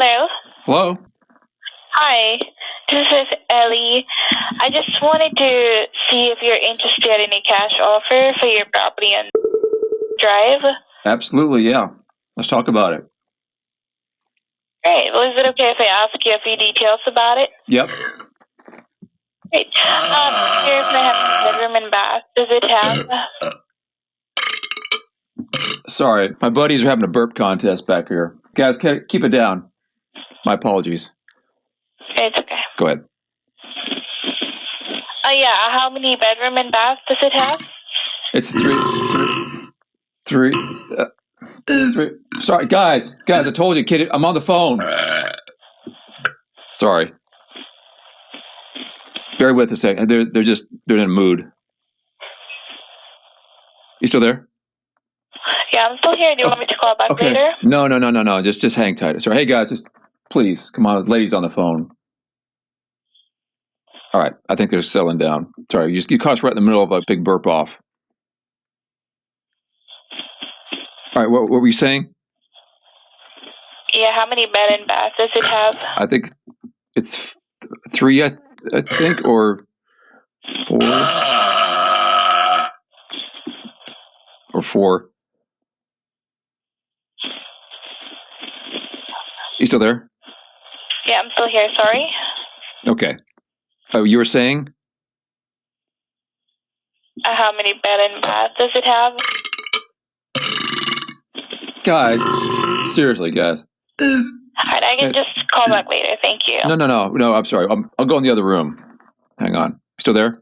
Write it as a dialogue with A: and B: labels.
A: Hello.
B: Hello?
A: Hi, this is Ellie. I just wanted to see if you're interested in a cash offer for your property on Drive.
B: Absolutely, yeah. Let's talk about it.
A: Great. Well, is it okay if I ask you a few details about it?
B: Yep.
A: Great. Here's my bedroom and bath. Does it have?
B: Sorry, my buddies are having a burp contest back here. Guys, keep it down. My apologies.
A: It's okay.
B: Go ahead.
A: Yeah. How many bedroom and bath does it have?
B: It's three. Sorry, guys, I told you, kid, I'm on the phone. Sorry. Bear with us a second. They're in a mood. You still there?
A: Yeah, I'm still here. Do you want me to call back later?
B: No. Just hang tight. Sorry. Hey guys, just please come on. Ladies on the phone. All right. I think they're settling down. Sorry, you caught us right in the middle of a big burp off. All right. What were you saying?
A: Yeah. How many bed and bath does it have?
B: I think it's 3. I think, or 4. Or 4. You still there?
A: Yeah, I'm still here. Sorry.
B: Okay. Oh, you were saying?
A: How many bed and bath does it have?
B: Guys, seriously, guys.
A: All right, I can just call back later. Thank you.
B: No. I'm sorry. I'll go in the other room. Hang on. Still there?